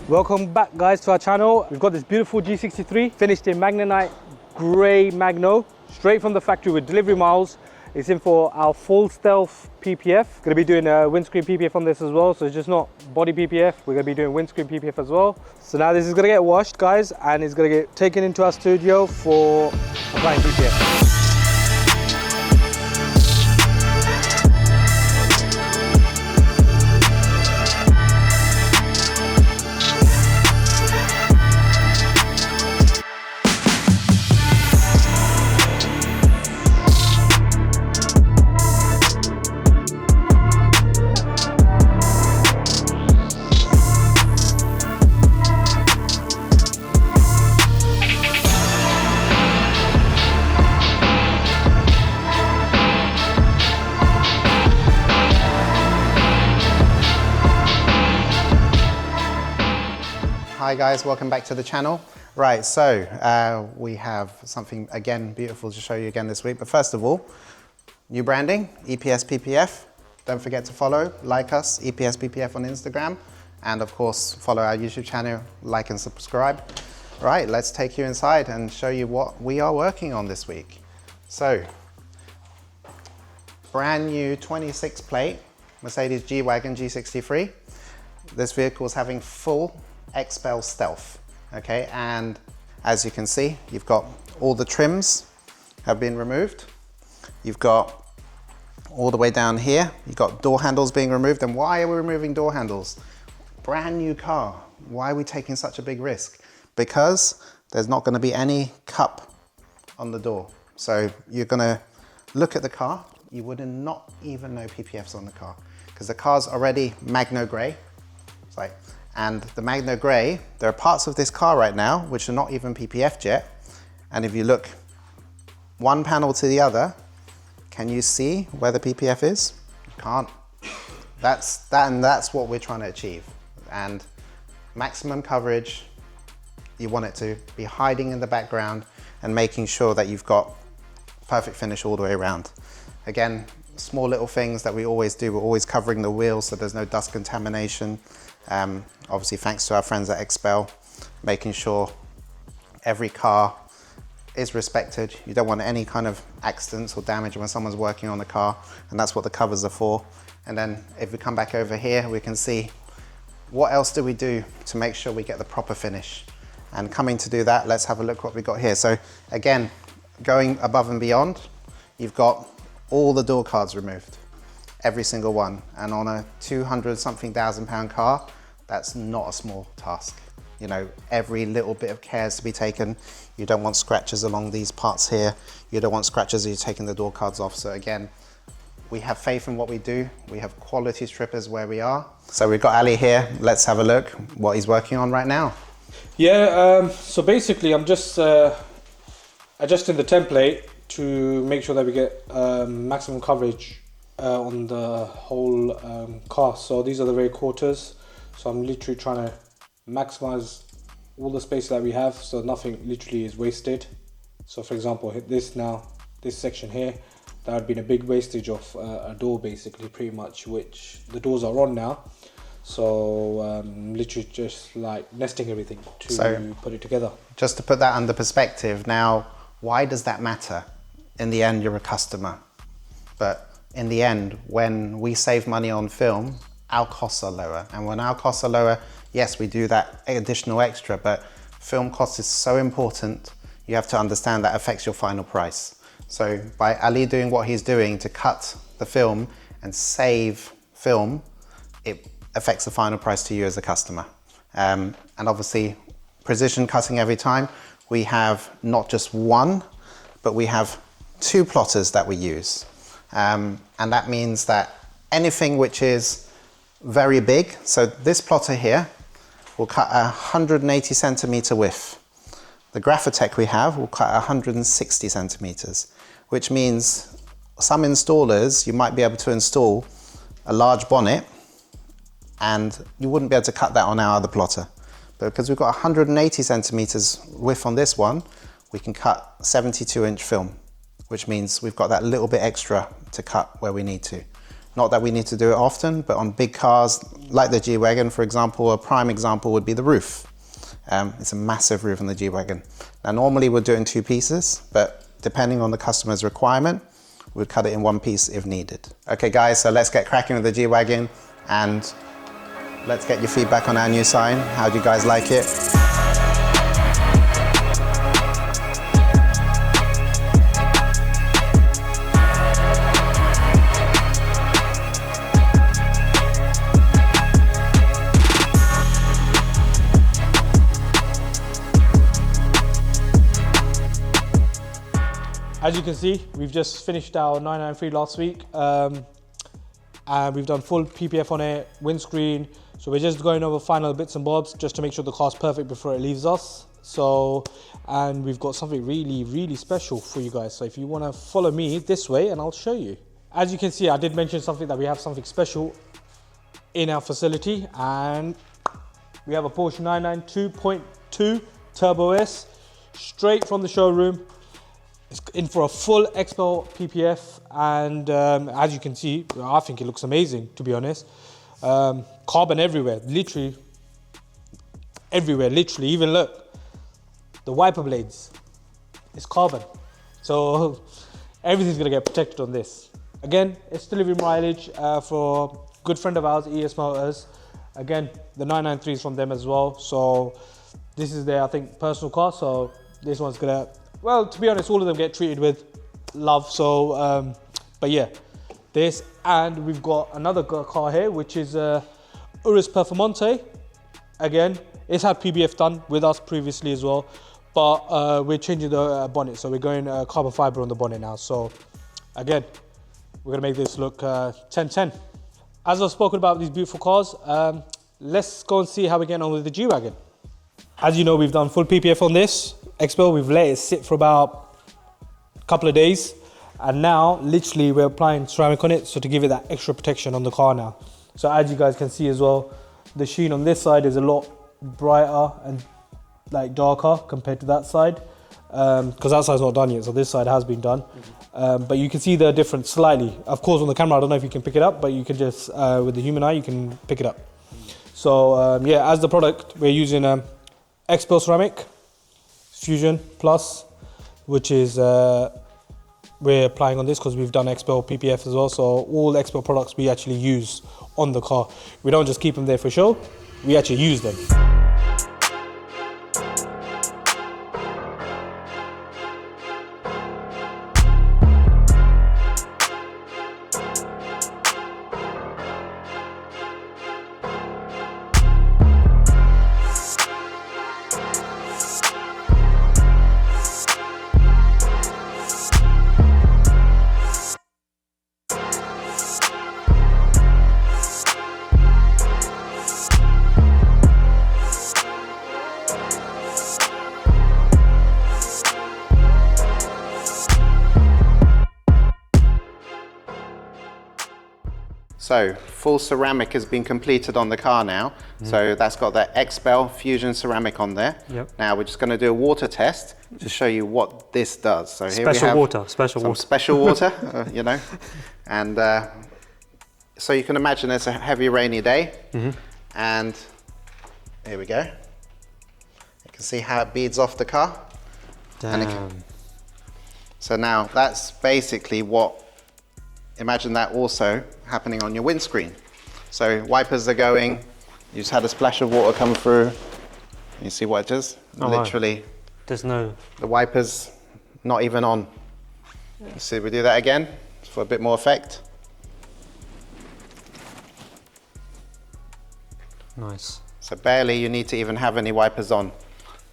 Welcome back guys to our channel. We've got this beautiful G63 finished in Manganite Grey Magno, straight from the factory with delivery miles. It's in for our full stealth PPF. Going to be doing a windscreen PPF on this as well, so it's just not body PPF, we're going to be doing windscreen PPF as well. So now this is going to get washed guys, and it's going to get taken into our studio for applying PPF. Hi guys, welcome back to the channel. Right, so we have something again beautiful to show you again this week. But first of all, new branding, EPS PPF. Don't forget to follow, like us, EPS PPF on Instagram, and of course follow our YouTube channel, like and subscribe. Right, let's take you inside and show you what we are working on this week. So, brand new 26 plate Mercedes G-Wagon G63. This vehicle is having full XPEL stealth, okay, and as you can see, you've got all the trims have been removed. You've got all the way down here, you've got door handles being removed. And why are we removing door handles? Brand new car, why are we taking such a big risk? Because there's not going to be any cup on the door. So you're going to look at the car, you would not even know PPF's on the car, because the car's already Magno Grey. It's like, and the Magno Grey, there are parts of this car right now which are not even PPF yet. And if you look one panel to the other, can you see where the PPF is? You can't. That's what we're trying to achieve. And maximum coverage, you want it to be hiding in the background and making sure that you've got perfect finish all the way around. Again, small little things that we always do. We're always covering the wheels so there's no dust contamination. Obviously thanks to our friends at XPEL, making sure every car is respected. You don't want any kind of accidents or damage when someone's working on the car, and that's what the covers are for. And then if we come back over here, we can see what else do we do to make sure we get the proper finish. And coming to do that, let's have a look what we got here. So again, going above and beyond, you've got all the door cards removed, every single one. And on a 200-something thousand pound car, that's not a small task. You know, every little bit of care is to be taken. You don't want scratches along these parts here. You don't want scratches as you're taking the door cards off. So again, we have faith in what we do. We have quality strippers where we are. So we've got Ali here. Let's have a look what he's working on right now. Yeah, so basically I'm just adjusting the template to make sure that we get maximum coverage on the whole car. So these are the rear quarters. So I'm literally trying to maximize all the space that we have, so nothing literally is wasted. So for example, hit this now, this section here, that would be a big wastage of a door basically, pretty much, which the doors are on now. So literally just like nesting everything to put it together. Just to put that under perspective, now why does that matter? In the end, you're a customer. But in the end, when we save money on film, our costs are lower. And when our costs are lower, yes, we do that additional extra, but film cost is so important. You have to understand that affects your final price. So by Ali doing what he's doing to cut the film and save film, it affects the final price to you as a customer. And obviously, precision cutting every time. We have not just one, but we have two plotters that we use. And that means that anything which is very big, so this plotter here will cut a 180 centimeter width. The Graphitech we have will cut 160 centimeters, which means some installers, you might be able to install a large bonnet and you wouldn't be able to cut that on our other plotter. But because we've got 180 centimeters width on this one, we can cut 72-inch film, which means we've got that little bit extra to cut where we need to. Not that we need to do it often, but on big cars like the G-Wagon, for example, a prime example would be the roof. It's a massive roof on the G-Wagon. Now normally we'll do it in 2 pieces, but depending on the customer's requirement, we'll cut it in 1 piece if needed. Okay guys, so let's get cracking with the G-Wagon and let's get your feedback on our new sign. How do you guys like it? As you can see, we've just finished our 993 last week, and we've done full PPF on it, windscreen. So we're just going over final bits and bobs just to make sure the car's perfect before it leaves us. So, and we've got something really, really special for you guys. So if you want to follow me this way and I'll show you. As you can see, I did mention something that we have something special in our facility, and we have a Porsche 992.2 Turbo S straight from the showroom. It's in for a full XPEL PPF, and as you can see, I think it looks amazing, to be honest. Carbon everywhere, literally everywhere, even look, the wiper blades, it's carbon. So everything's gonna get protected on this. Again, it's delivery mileage for a good friend of ours, ES Motors. Again, the 993 is from them as well. So this is their, I think, personal car. So this one's gonna, well, to be honest, all of them get treated with love. So, but yeah, this, and we've got another car here, which is Urus Performante. Again, it's had PPF done with us previously as well, but we're changing the bonnet. So we're going carbon fiber on the bonnet now. So again, we're gonna make this look 10-10. As I've spoken about these beautiful cars, let's go and see how we're getting on with the G-Wagon. As you know, we've done full PPF on this XPEL. We've let it sit for about a couple of days, and now literally we're applying ceramic on it, so to give it that extra protection on the car now. So as you guys can see as well, the sheen on this side is a lot brighter and like darker compared to that side, because that side's not done yet, so this side has been done. But you can see the difference slightly. Of course on the camera I don't know if you can pick it up, but you can just with the human eye you can pick it up. So yeah, as the product we're using XPEL ceramic Fusion Plus, which is we're applying on this because we've done XPEL PPF as well. So all XPEL products we actually use on the car. We don't just keep them there for show, we actually use them. So full ceramic has been completed on the car now. So that's got the XPEL Fusion ceramic on there. Yep. Now we're just going to do a water test to show you what this does. So here Special we have water, special some water. special water, you know. And so you can imagine it's a heavy rainy day. And here we go. You can see how it beads off the car. Damn. So now that's basically what, imagine that also happening on your windscreen. So wipers are going, you just had a splash of water come through, you see what it does? Oh, literally, wow. There's no... the wipers not even on. See, we do that again for a bit more effect. Nice. So barely you need to even have any wipers on.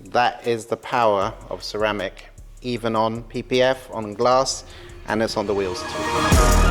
That is the power of ceramic, even on PPF, on glass, and it's on the wheels too.